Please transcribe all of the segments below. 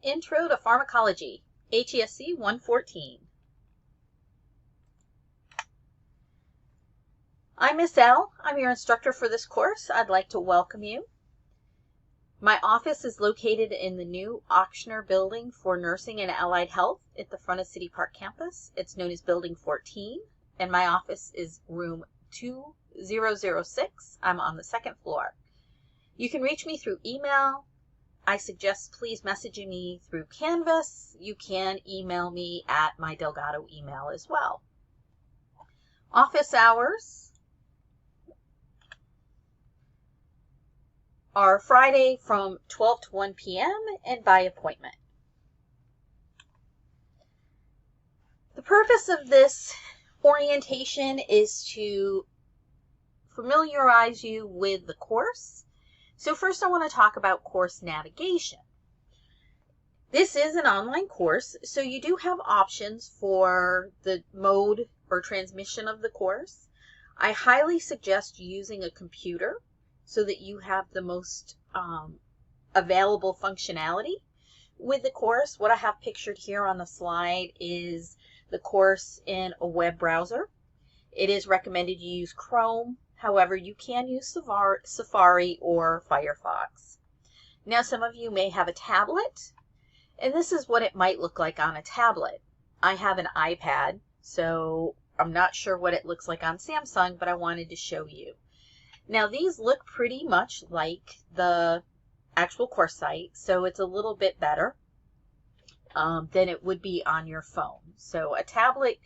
Intro to Pharmacology, HESC 114. I'm Miss L. I'm your instructor for this course. I'd like to welcome you. My office is located in the new Ochsner Building for Nursing and Allied Health at the front of City Park campus. It's known as Building 14, and my office is room 2006. I'm on the second floor. You can reach me through email. I suggest please messaging me through Canvas. You can email me at my Delgado email as well. Office hours are Friday from 12 to 1 p.m. and by appointment. The purpose of this orientation is to familiarize you with the course. So first I want to talk about course navigation. This is an online course, so you do have options for the mode or transmission of the course. I highly suggest using a computer so that you have the most available functionality with the course. What I have pictured here on the slide is the course in a web browser. It is recommended you use Chrome. However, you can use Safari or Firefox. Now, some of you may have a tablet, and this is what it might look like on a tablet. I have an iPad, so I'm not sure what it looks like on Samsung, but I wanted to show you. Now, these look pretty much like the actual course site, so it's a little bit better than it would be on your phone. So a tablet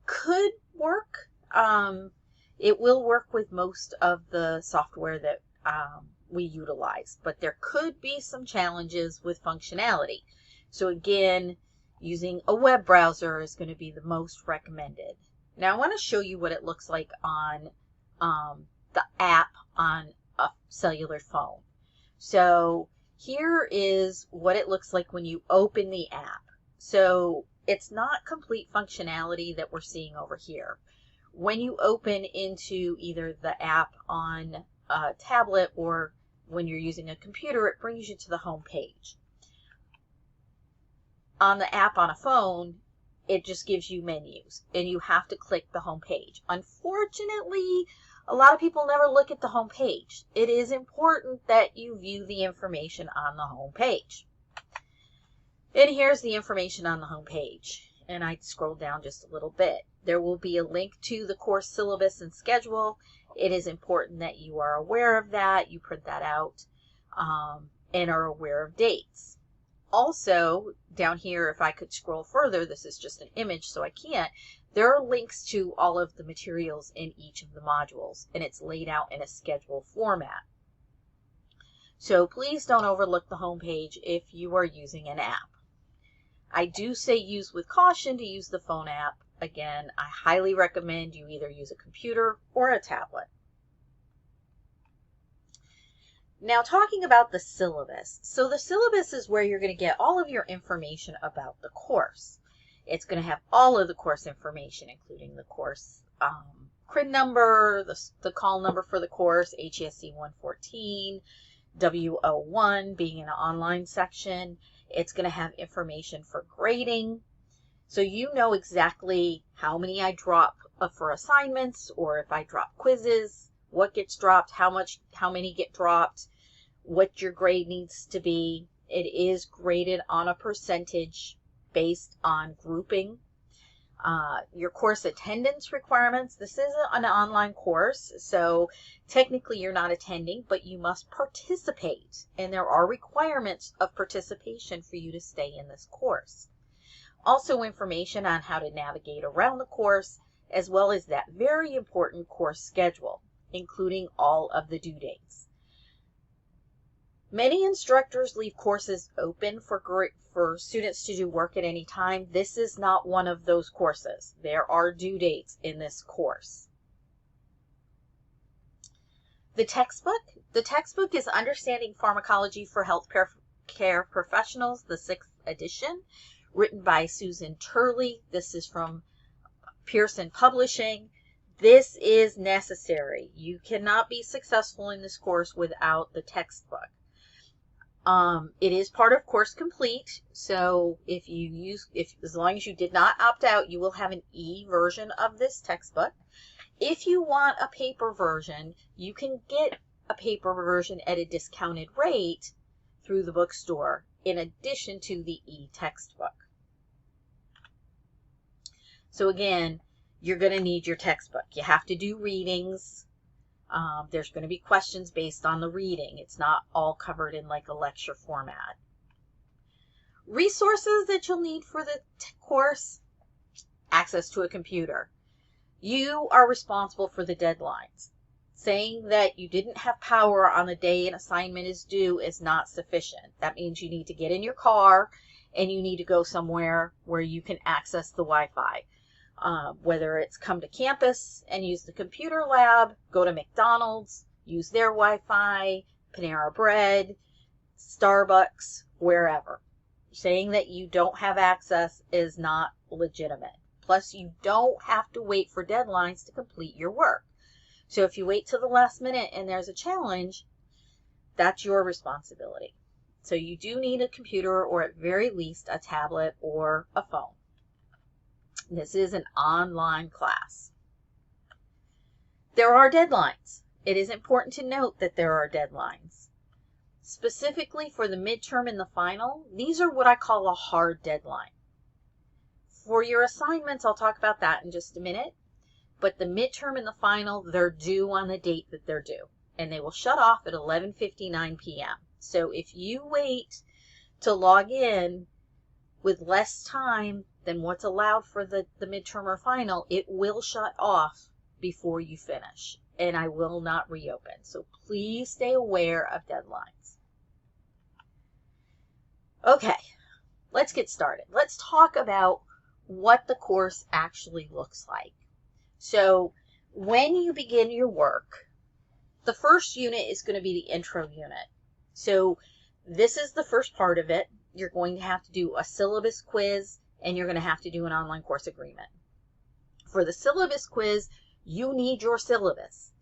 could work. It will work with most of the software that we utilize, but there could be some challenges with functionality. So again, using a web browser is going to be the most recommended. Now I want to show you what it looks like on the app on a cellular phone. So here is what it looks like when you open the app. So it's not complete functionality that we're seeing over here. When you open into either the app on a tablet or when you're using a computer, it brings you to the home page. On the app on a phone, it just gives you menus, and you have to click the home page. Unfortunately, a lot of people never look at the home page. It is important that you view the information on the home page. And here's the information on the home page. And I scroll down just a little bit. There will be a link to the course syllabus and schedule. It is important that you are aware of that. You print that out and are aware of dates. Also, down here, if I could scroll further, this is just an image, so I can't. There are links to all of the materials in each of the modules, and it's laid out in a schedule format. So please don't overlook the home page if you are using an app. I do say use with caution to use the phone app. Again, I highly recommend you either use a computer or a tablet. Now talking about the syllabus. So the syllabus is where you're going to get all of your information about the course. It's going to have all of the course information, including the course CRID number, the call number for the course, HESC 114, W01 being an online section. It's going to have information for grading. So you know exactly how many I drop for assignments, or if I drop quizzes, what gets dropped, how many get dropped, what your grade needs to be. It is graded on a percentage based on grouping. Your course attendance requirements. This is an online course, so technically you're not attending, but you must participate, and there are requirements of participation for you to stay in this course. Also information on how to navigate around the course, as well as that very important course schedule, including all of the due dates. Many instructors leave courses open for students to do work at any time. This is not one of those courses. There are due dates in this course. The textbook is Understanding Pharmacology for Healthcare Professionals, the 6th edition, written by Susan Turley. This is from Pearson Publishing. This is necessary. You cannot be successful in this course without the textbook. It is part of Course Complete, so as long as you did not opt out, you will have an e-version of this textbook. If you want a paper version, you can get a paper version at a discounted rate through the bookstore, in addition to the e-textbook. So again, you're going to need your textbook. You have to do readings. There's going to be questions based on the reading. It's not all covered in like a lecture format. Resources that you'll need for the course: access to a computer. You are responsible for the deadlines. Saying that you didn't have power on the day an assignment is due is not sufficient. That means you need to get in your car and you need to go somewhere where you can access the Wi-Fi. Whether it's come to campus and use the computer lab, go to McDonald's, use their Wi-Fi, Panera Bread, Starbucks, wherever. Saying that you don't have access is not legitimate. Plus, you don't have to wait for deadlines to complete your work. So if you wait till the last minute and there's a challenge, that's your responsibility. So you do need a computer, or at very least a tablet or a phone. This is an online class. There are deadlines. It is important to note that there are deadlines. Specifically for the midterm and the final, these are what I call a hard deadline. For your assignments, I'll talk about that in just a minute. But the midterm and the final, they're due on the date that they're due. And they will shut off at 11:59 p.m. So if you wait to log in with less time than what's allowed for the midterm or final, it will shut off before you finish. And I will not reopen. So please stay aware of deadlines. Okay, let's get started. Let's talk about what the course actually looks like. So when you begin your work, the first unit is going to be the intro unit. So this is the first part of it. You're going to have to do a syllabus quiz, and you're going to have to do an online course agreement. For the syllabus quiz, you need your syllabus.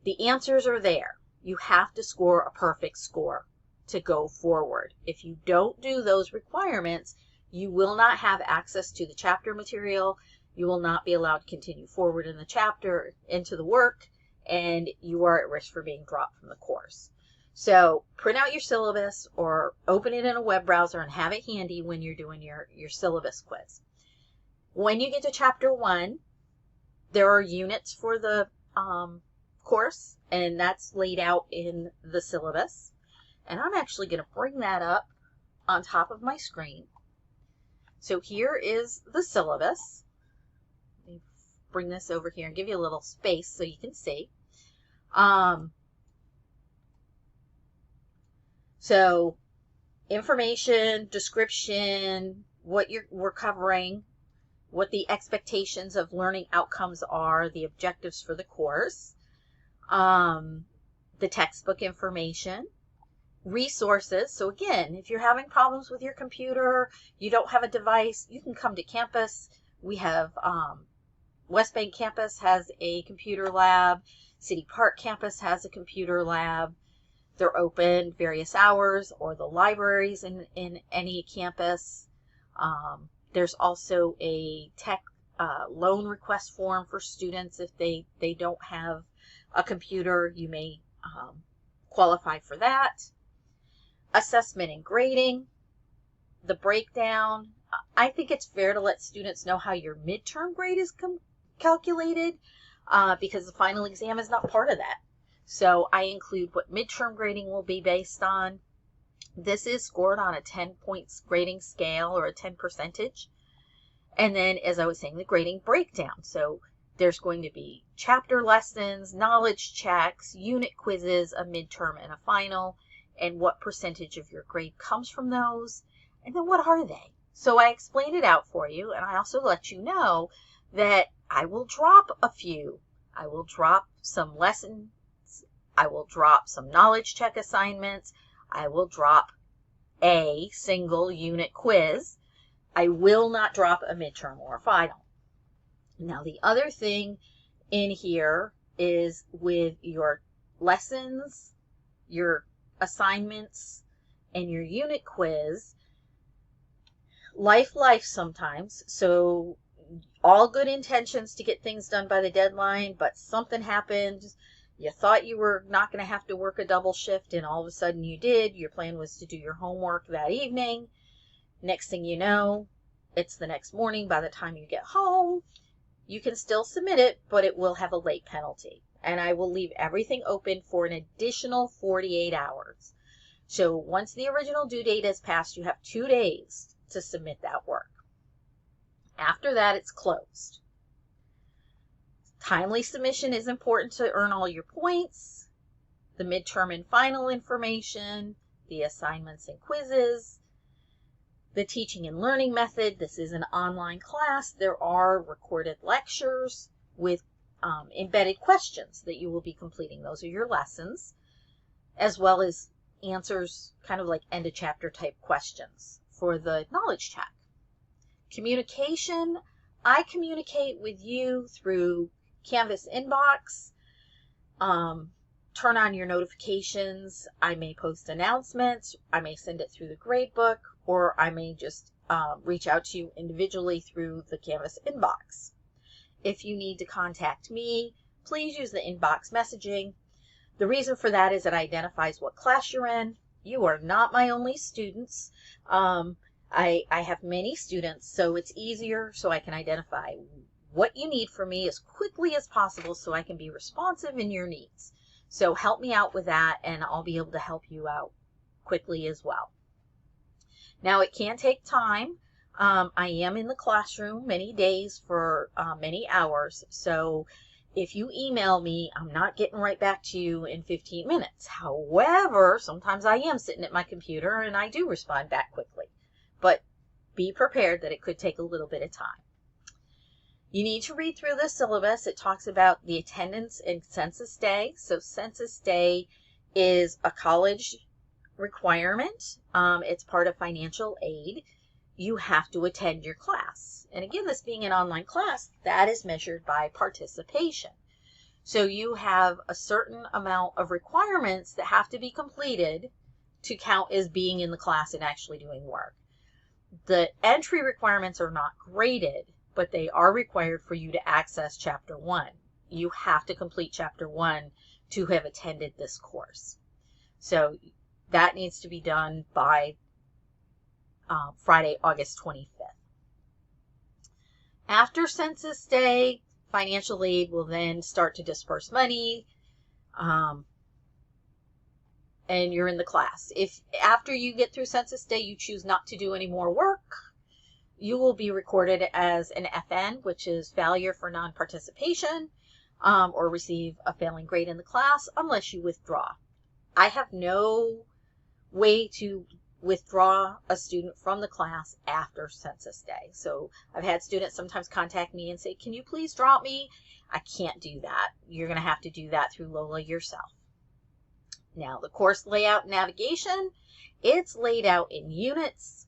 The answers are there. You have to score a perfect score to go forward. If you don't do those requirements, you will not have access to the chapter material. You will not be allowed to continue forward in the chapter into the work, and you are at risk for being dropped from the course. So print out your syllabus or open it in a web browser and have it handy when you're doing your syllabus quiz. When you get to chapter 1, there are units for the course, and that's laid out in the syllabus. And I'm actually going to bring that up on top of my screen. So here is the syllabus. Let me bring this over here and give you a little space so you can see. So information, description, what we're covering, what the expectations of learning outcomes are, the objectives for the course, the textbook information, resources. So again, if you're having problems with your computer, you don't have a device, you can come to campus. We have West Bank campus has a computer lab. City Park campus has a computer lab. They're open various hours, or the libraries in any campus. There's also a tech loan request form for students. If they don't have a computer, you may qualify for that. Assessment and grading, the breakdown. I think it's fair to let students know how your midterm grade is calculated because the final exam is not part of that. So I include what midterm grading will be based on. This is scored on a 10-point grading scale, or a 10%. And then, as I was saying, the grading breakdown. So there's going to be chapter lessons, knowledge checks, unit quizzes, a midterm and a final, and what percentage of your grade comes from those, and then what are they? So I explained it out for you, and I also let you know that I will drop a few. I will drop some lessons. I will drop some knowledge check assignments. I will drop a single unit quiz. I will not drop a midterm or a final. Now, the other thing in here is with your lessons, your assignments, and your unit quiz, life sometimes. So all good intentions to get things done by the deadline, but something happened. You thought you were not going to have to work a double shift, and all of a sudden you did. Your plan was to do your homework that evening. Next thing you know, it's the next morning. By the time you get home, you can still submit it, but it will have a late penalty. And I will leave everything open for an additional 48 hours. So once the original due date is passed, you have 2 days to submit that work. After that, it's closed. Timely submission is important to earn all your points. The midterm and final information, the assignments and quizzes, the teaching and learning method. This is an online class. There are recorded lectures with embedded questions that you will be completing. Those are your lessons, as well as answers, kind of like end of chapter type questions for the knowledge check. Communication, I communicate with you through Canvas inbox. Turn on your notifications. I may post announcements. I may send it through the gradebook, or I may just reach out to you individually through the Canvas inbox. If you need to contact me, please use the inbox messaging. The reason for that is it identifies what class you're in. You are not my only students. I have many students, so it's easier, so I can identify what you need from me as quickly as possible so I can be responsive in your needs. So help me out with that, and I'll be able to help you out quickly as well. Now, it can take time. I am in the classroom many days for many hours, so if you email me, I'm not getting right back to you in 15 minutes. However, sometimes I am sitting at my computer and I do respond back quickly. But be prepared that it could take a little bit of time. You need to read through the syllabus. It talks about the attendance and census day. So census day is a college requirement. It's part of financial aid. You have to attend your class. And again, this being an online class, that is measured by participation. So you have a certain amount of requirements that have to be completed to count as being in the class and actually doing work. The entry requirements are not graded, but they are required for you to access Chapter 1. You have to complete Chapter 1 to have attended this course. So that needs to be done by Friday, August 25th. After Census Day, financial aid will then start to disperse money, and you're in the class. If after you get through Census Day you choose not to do any more work, you will be recorded as an FN, which is failure for non-participation, or receive a failing grade in the class unless you withdraw. I have no way to withdraw a student from the class after Census Day. So I've had students sometimes contact me and say, can you please drop me? I can't do that. You're going to have to do that through Lola yourself. Now, the course layout and navigation, it's laid out in units.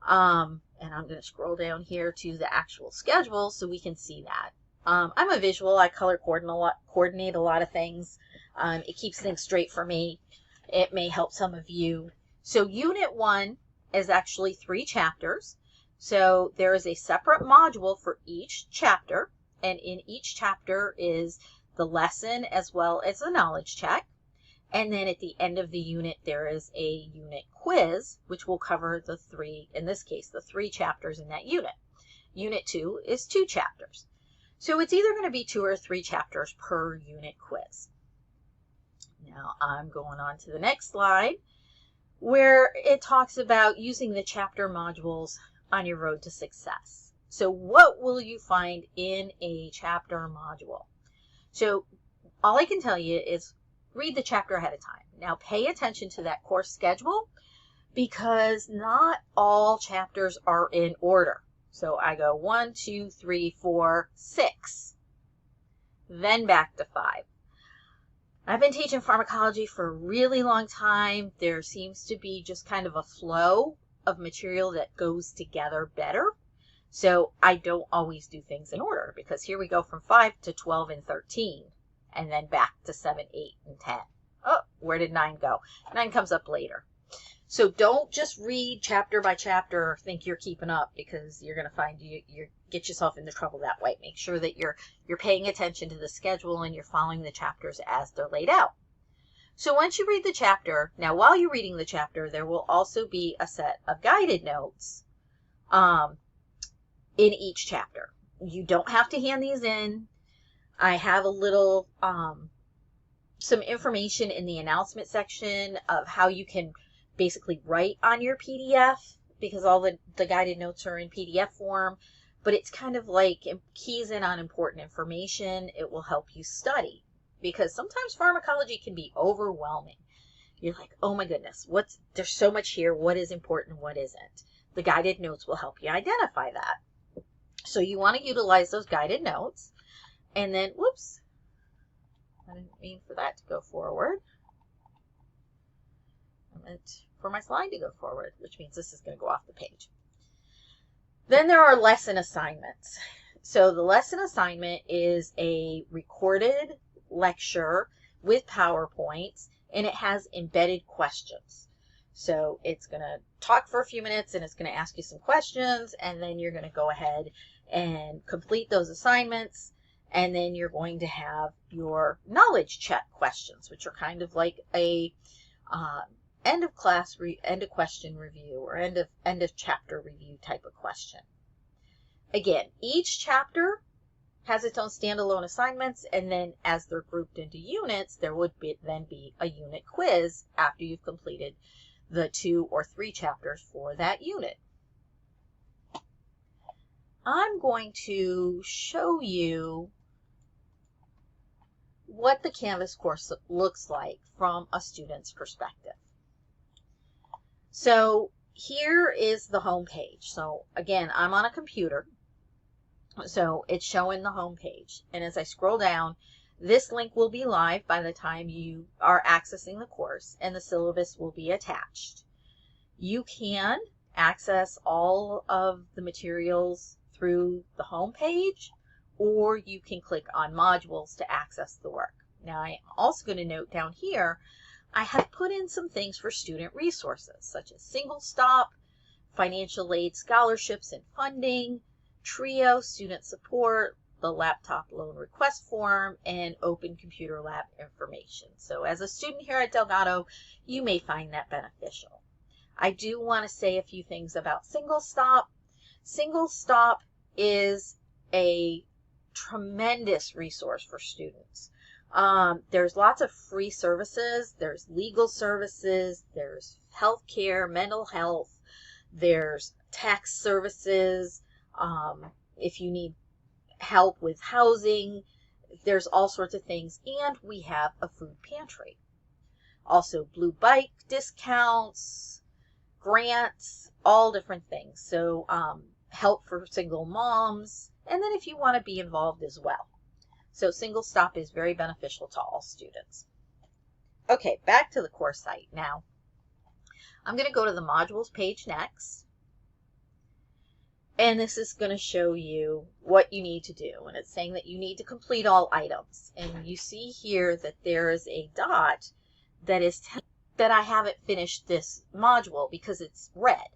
And I'm going to scroll down here to the actual schedule so we can see that. I'm a visual. I color coordinate a lot of things. It keeps things straight for me. It may help some of you. So Unit 1 is actually 3 chapters. So there is a separate module for each chapter. And in each chapter is the lesson as well as a knowledge check. And then at the end of the unit, there is a unit quiz, which will cover the 3, in this case, the 3 chapters in that unit. Unit 2 is 2 chapters. So it's either going to be 2 or 3 chapters per unit quiz. Now I'm going on to the next slide, where it talks about using the chapter modules on your road to success. So what will you find in a chapter module? So all I can tell you is read the chapter ahead of time. Now pay attention to that course schedule because not all chapters are in order. So I go 1, 2, 3, 4, 6, then back to 5. I've been teaching pharmacology for a really long time. There seems to be just kind of a flow of material that goes together better. So I don't always do things in order because here we go from 5 to 12 and 13 and then back to 7, 8, and 10. Oh, where did 9 go? 9 comes up later. So don't just read chapter by chapter or think you're keeping up, because you're going to find you get yourself into trouble that way. Make sure that you're paying attention to the schedule and you're following the chapters as they're laid out. So once you read the chapter, now while you're reading the chapter, there will also be a set of guided notes in each chapter. You don't have to hand these in. I have a little, some information in the announcement section of how you can basically write on your PDF, because all the guided notes are in PDF form, but it's kind of like it keys in on important information. It will help you study, because sometimes pharmacology can be overwhelming. You're like, oh my goodness, there's so much here. What is important? What isn't? The guided notes will help you identify that. So you want to utilize those guided notes. And then, whoops, I didn't mean for that to go forward. I meant for my slide to go forward, which means this is going to go off the page. Then there are lesson assignments. So the lesson assignment is a recorded lecture with PowerPoints, and it has embedded questions. So it's going to talk for a few minutes and it's going to ask you some questions, and then you're going to go ahead and complete those assignments. And then you're going to have your knowledge check questions, which are kind of like a end of question review or end of chapter review type of question. Again, each chapter has its own standalone assignments, and then as they're grouped into units, there would then be a unit quiz after you've completed the 2 or 3 chapters for that unit. I'm going to show you what the Canvas course looks like from a student's perspective. So here is the home page. So again, I'm on a computer, so it's showing the home page. And as I scroll down, this link will be live by the time you are accessing the course, and the syllabus will be attached. You can access all of the materials through the home page, or you can click on modules to access the work. Now, I'm also going to note down here, I have put in some things for student resources, such as Single Stop, financial aid scholarships and funding, TRIO, student support, the laptop loan request form, and open computer lab information. So as a student here at Delgado, you may find that beneficial. I do want to say a few things about Single Stop. Single Stop is a tremendous resource for students. There's lots of free services. There's legal services. There's healthcare, mental health. There's tax services. If you need help with housing, there's all sorts of things. And we have a food pantry. Also, Blue Bike discounts, grants, all different things. So help for single moms, and then if you want to be involved as well. So Single Stop is very beneficial to all students. Okay, back to the course site now. I'm going to go to the modules page next. And this is going to show you what you need to do. And it's saying that you need to complete all items. And you see here that there is a dot that is that I haven't finished this module because it's red.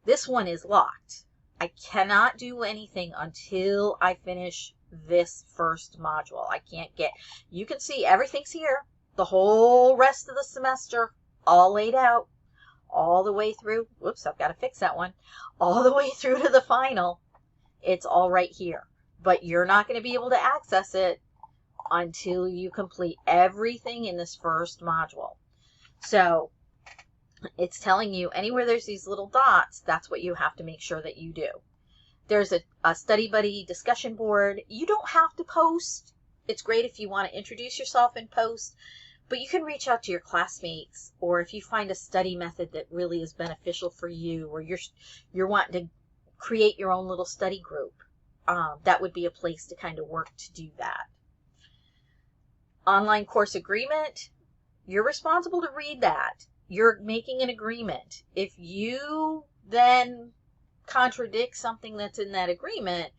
This one is locked. I cannot do anything until I finish this first module. I can't get, you can see everything's here. The whole rest of the semester, all laid out, all the way through. Whoops, I've got to fix that one. All the way through to the final. It's all right here. But you're not going to be able to access it until you complete everything in this first module. So it's telling you anywhere there's these little dots, that's what you have to make sure that you do. There's a study buddy discussion board. You don't have to post. It's great if you want to introduce yourself and post, but you can reach out to your classmates, or if you find a study method that really is beneficial for you, or you're wanting to create your own little study group, that would be a place to kind of work to do that. Online course agreement, you're responsible to read that. You're making an agreement. If you then contradict something that's in that agreement,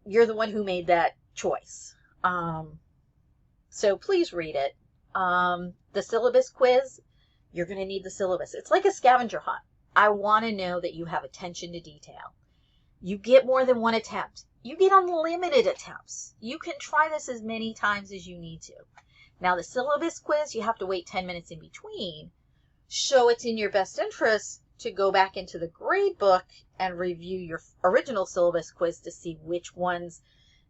you're the one who made that choice. So please read it. The syllabus quiz, You're going to need the syllabus. It's like a scavenger hunt. I want to know that you have attention to detail. You get more than one attempt. You get unlimited attempts. You can try this as many times as you need to. Now, the syllabus quiz, you have to wait 10 minutes in between. So it's in your best interest to go back into the grade book and review your original syllabus quiz to see which ones,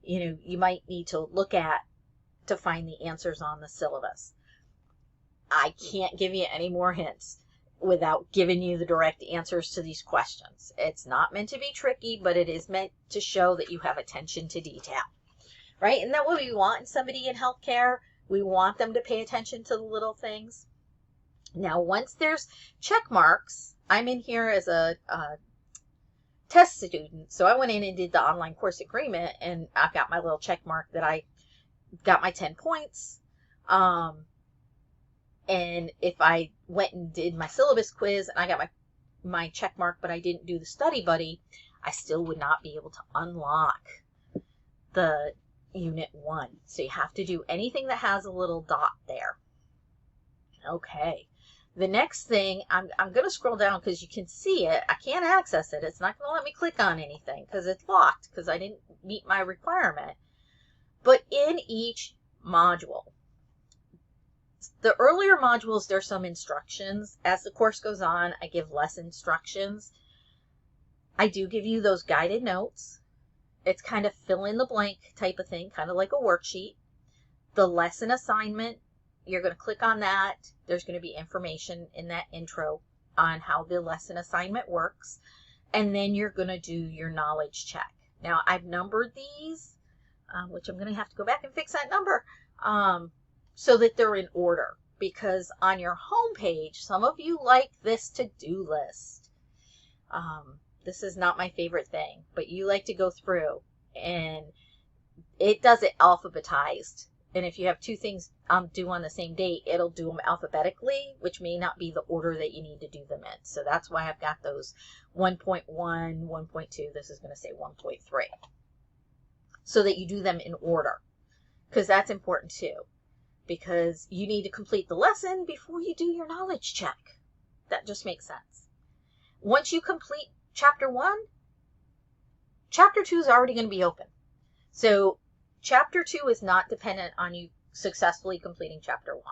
you might need to look at to find the answers on the syllabus. I can't give you any more hints without giving you the direct answers to these questions. It's not meant to be tricky, but it is meant to show that you have attention to detail, right? Isn't that what we want in somebody in healthcare? We want them to pay attention to the little things. Now, once there's check marks, I'm in here as a test student, so I went in and did the online course agreement, and I got my little check mark that I got my 10 points. And if I went and did my syllabus quiz and I got my check mark, but I didn't do the study buddy, I still would not be able to unlock the Unit 1. So you have to do anything that has a little dot there. Okay. The next thing, I'm going to scroll down because you can see it. I can't access it. It's not going to let me click on anything because it's locked because I didn't meet my requirement. But in each module, the earlier modules, there's some instructions. As the course goes on, I give less instructions. I do give you those guided notes. It's kind of fill in the blank type of thing, kind of like a worksheet. The lesson assignment, you're going to click on that. There's going to be information in that intro on how the lesson assignment works. And then you're going to do your knowledge check. Now, I've numbered these, which I'm going to have to go back and fix that number. So that they're in order, because on your home page, some of you like this to-do list. This is not my favorite thing, but you like to go through, and it does it alphabetized. And if you have two things due on the same date, it'll do them alphabetically, which may not be the order that you need to do them in. So that's why I've got those 1.1, 1.2, this is going to say 1.3, so that you do them in order, because that's important too. Because you need to complete the lesson before you do your knowledge check. That just makes sense. Once you complete chapter 1, chapter 2 is already going to be open. So chapter 2 is not dependent on you successfully completing chapter 1.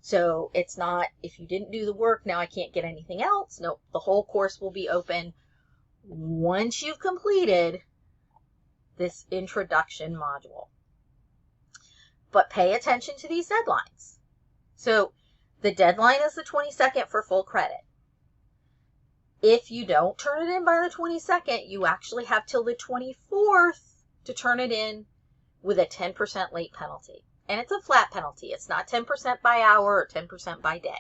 So it's not, if you didn't do the work, now I can't get anything else. Nope, the whole course will be open once you've completed this introduction module. But pay attention to these deadlines. So the deadline is the 22nd for full credit. If you don't turn it in by the 22nd, you actually have till the 24th to turn it in with a 10% late penalty. And it's a flat penalty. It's not 10% by hour or 10% by day.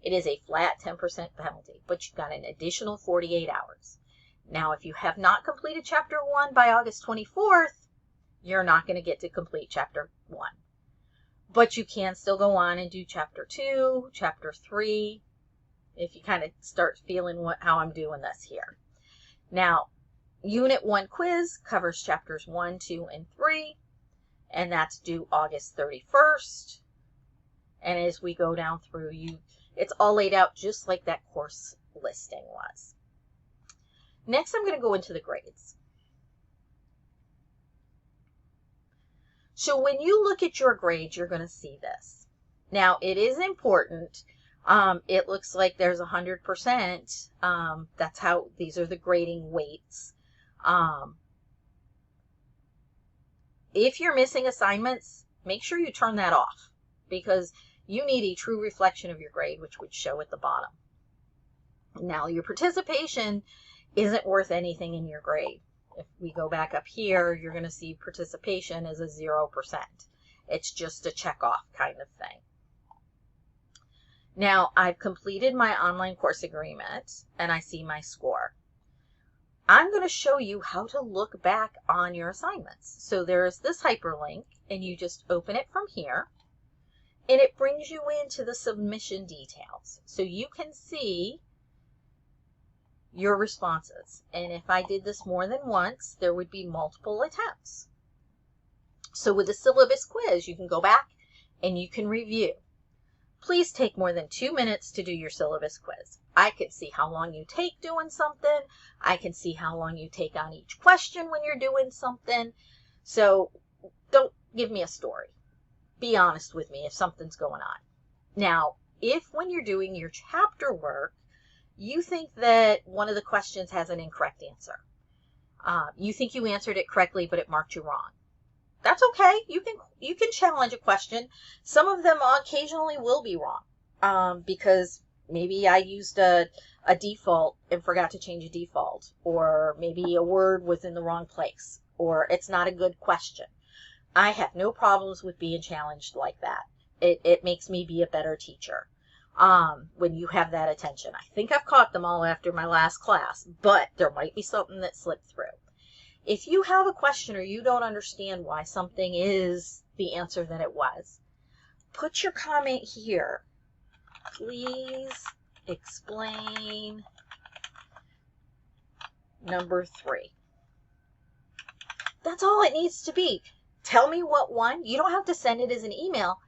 It is a flat 10% penalty, but you've got an additional 48 hours. Now, if you have not completed chapter 1 by August 24th, you're not going to get to complete chapter 1. But you can still go on and do chapter 2, chapter 3, if you kind of start feeling how I'm doing this here. Now, Unit 1 quiz covers chapters 1, 2, and 3, and that's due August 31st. And as we go down through, it's all laid out just like that course listing was. Next, I'm going to go into the grades. So when you look at your grades, you're going to see this. Now, it is important. It looks like there's 100%. That's how, these are the grading weights. If you're missing assignments, make sure you turn that off, because you need a true reflection of your grade, which would show at the bottom. Now, your participation isn't worth anything in your grade. If we go back up here, you're going to see participation is a 0%. It's just a check off kind of thing. Now, I've completed my online course agreement and I see my score. I'm going to show you how to look back on your assignments. So there's this hyperlink, and you just open it from here, and it brings you into the submission details. So you can see your responses. And if I did this more than once, there would be multiple attempts. So with the syllabus quiz, you can go back and you can review. Please take more than 2 minutes to do your syllabus quiz. I can see how long you take doing something. I can see how long you take on each question when you're doing something. So don't give me a story. Be honest with me if something's going on. Now, if when you're doing your chapter work, you think that one of the questions has an incorrect answer, you think you answered it correctly, but it marked you wrong, that's okay. You can challenge a question. Some of them occasionally will be wrong, because maybe I used a default and forgot to change a default, or maybe a word was in the wrong place, or it's not a good question. I have no problems with being challenged like that. It makes me be a better teacher when you have that attention. I think I've caught them all after my last class, but there might be something that slipped through. If you have a question or you don't understand why something is the answer that it was, put your comment here. Please explain number 3. That's all it needs to be. Tell me what one. You don't have to send it as an email.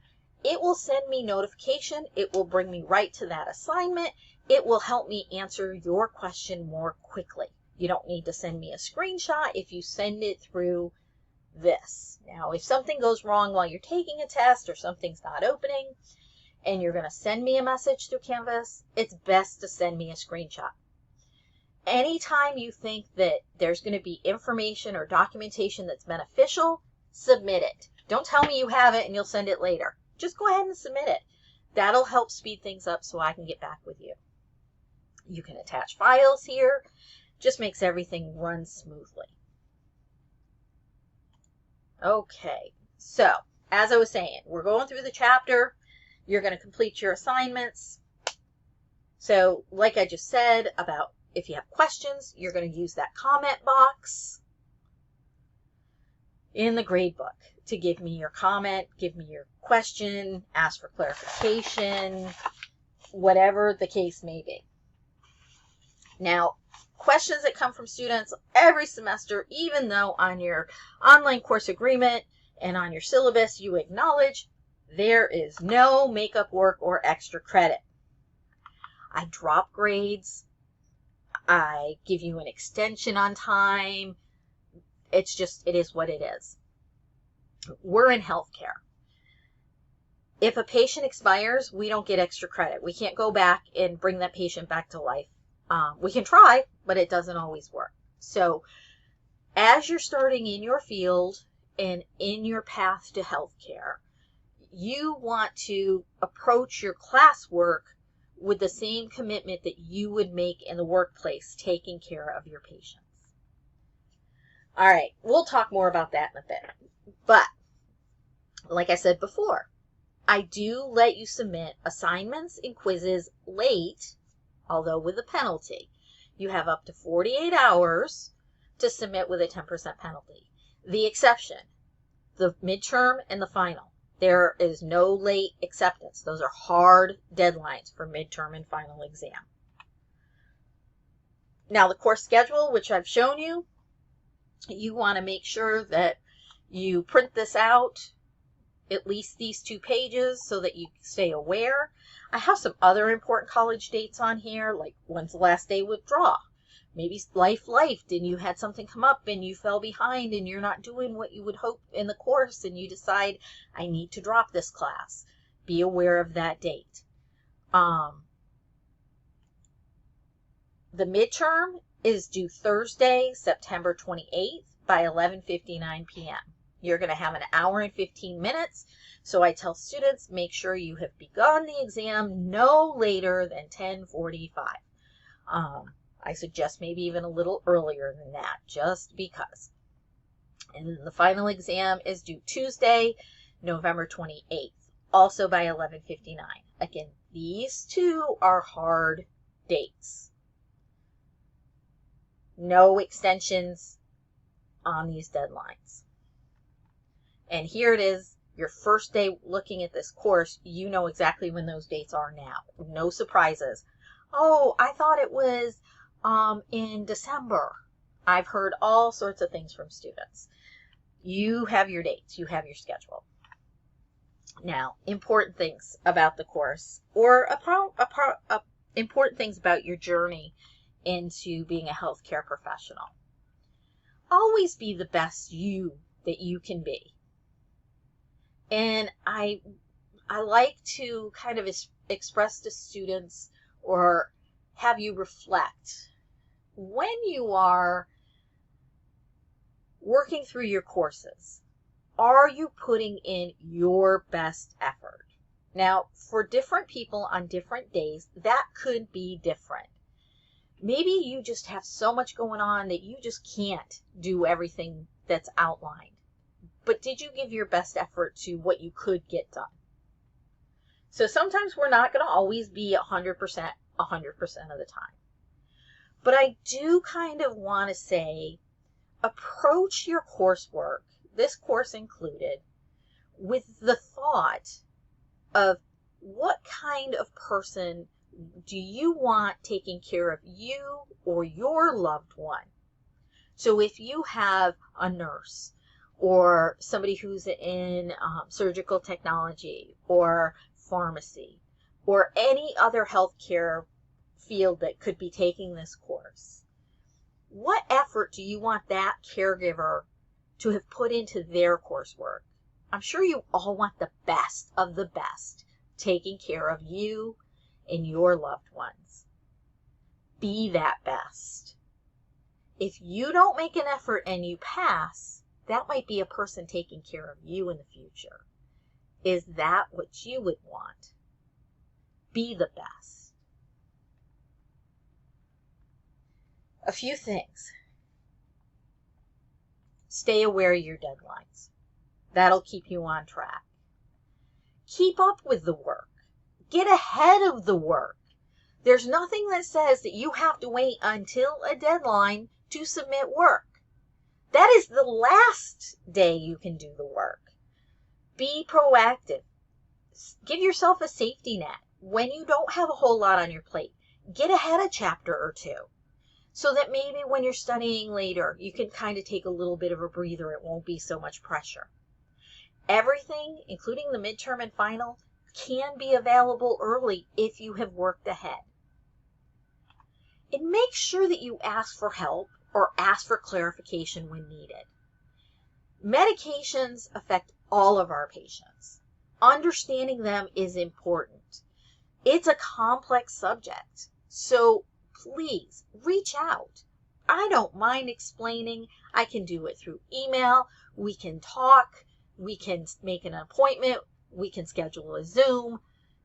It will send me notification. It will bring me right to that assignment. It will help me answer your question more quickly. You don't need to send me a screenshot if you send it through this. Now, if something goes wrong while you're taking a test or something's not opening and you're going to send me a message through Canvas, it's best to send me a screenshot. Anytime you think that there's going to be information or documentation that's beneficial, submit it. Don't tell me you have it and you'll send it later. Just go ahead and submit it. That'll help speed things up so I can get back with you. You can attach files here. Just makes everything run smoothly. Okay, so as I was saying, we're going through the chapter. You're going to complete your assignments. So like I just said about if you have questions, you're going to use that comment box in the grade book to give me your comment, give me your question, ask for clarification, whatever the case may be. Now, questions that come from students every semester, even though on your online course agreement and on your syllabus you acknowledge there is no makeup work or extra credit. I drop grades. I give you an extension on time. It is what it is. We're in healthcare. If a patient expires, we don't get extra credit. We can't go back and bring that patient back to life. We can try, but it doesn't always work. So as you're starting in your field and in your path to healthcare, you want to approach your classwork with the same commitment that you would make in the workplace, taking care of your patients. All right, we'll talk more about that in a bit. But like I said before, I do let you submit assignments and quizzes late, although with a penalty. You have up to 48 hours to submit with a 10% penalty. The exception, the midterm and the final. There is no late acceptance. Those are hard deadlines for midterm and final exam. Now the course schedule, which I've shown you, you want to make sure that you print this out, at least these 2 pages, so that you stay aware. I have some other important college dates on here, like when's the last day withdraw. Maybe life lifed and you had something come up and you fell behind and you're not doing what you would hope in the course and you decide, I need to drop this class. Be aware of that date. The midterm is due Thursday, September 28th by 11:59 p.m. You're going to have an hour and 15 minutes. So I tell students, make sure you have begun the exam no later than 10:45. I suggest maybe even a little earlier than that, just because. And then the final exam is due Tuesday, November 28th, also by 11:59. Again, these 2 are hard dates. No extensions on these deadlines. And here it is, your first day looking at this course. You know exactly when those dates are now. No surprises. Oh, I thought it was in December. I've heard all sorts of things from students. You have your dates. You have your schedule. Now, important things about the course, or important things about your journey into being a healthcare professional. Always be the best you that you can be. And I like to kind of express to students or have you reflect when you are working through your courses. Are you putting in your best effort? Now, for different people on different days, that could be different. Maybe you just have so much going on that you just can't do everything that's outlined. But did you give your best effort to what you could get done? So sometimes we're not going to always be 100% of the time. But I do kind of want to say, approach your coursework, this course included, with the thought of what kind of person do you want taking care of you or your loved one. So if you have a nurse or somebody who's in surgical technology or pharmacy or any other healthcare field that could be taking this course, what effort do you want that caregiver to have put into their coursework? I'm sure you all want the best of the best taking care of you and your loved ones. Be that best. If you don't make an effort and you pass, that might be a person taking care of you in the future. Is that what you would want? Be the best. A few things. Stay aware of your deadlines. That'll keep you on track. Keep up with the work. Get ahead of the work. There's nothing that says that you have to wait until a deadline to submit work. That is the last day you can do the work. Be proactive. Give yourself a safety net. When you don't have a whole lot on your plate, get ahead a chapter or two so that maybe when you're studying later, you can kind of take a little bit of a breather. It won't be so much pressure. Everything, including the midterm and final, can be available early if you have worked ahead. And make sure that you ask for help or ask for clarification when needed. Medications affect all of our patients. Understanding them is important. It's a complex subject, so please reach out. I don't mind explaining. I can do it through email. We can talk. We can make an appointment. We can schedule a Zoom.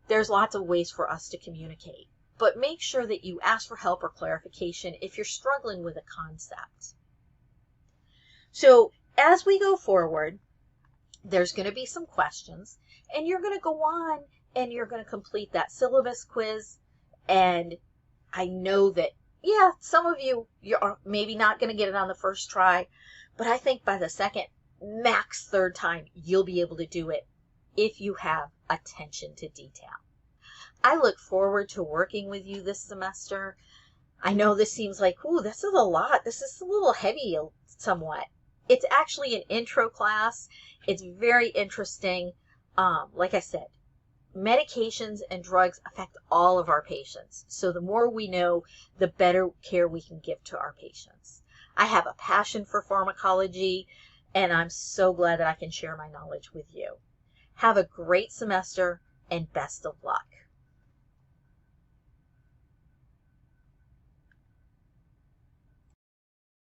There's lots of ways for us to communicate. But make sure that you ask for help or clarification if you're struggling with a concept. So as we go forward, there's going to be some questions, and you're going to go on and you're going to complete that syllabus quiz. And I know that, yeah, some of you, you're maybe not going to get it on the first try, but I think by the second, max third time, you'll be able to do it if you have attention to detail. I look forward to working with you this semester. I know this seems like, ooh, this is a lot. This is a little heavy somewhat. It's actually an intro class. It's very interesting. Like I said, medications and drugs affect all of our patients. So the more we know, the better care we can give to our patients. I have a passion for pharmacology, and I'm so glad that I can share my knowledge with you. Have a great semester and best of luck.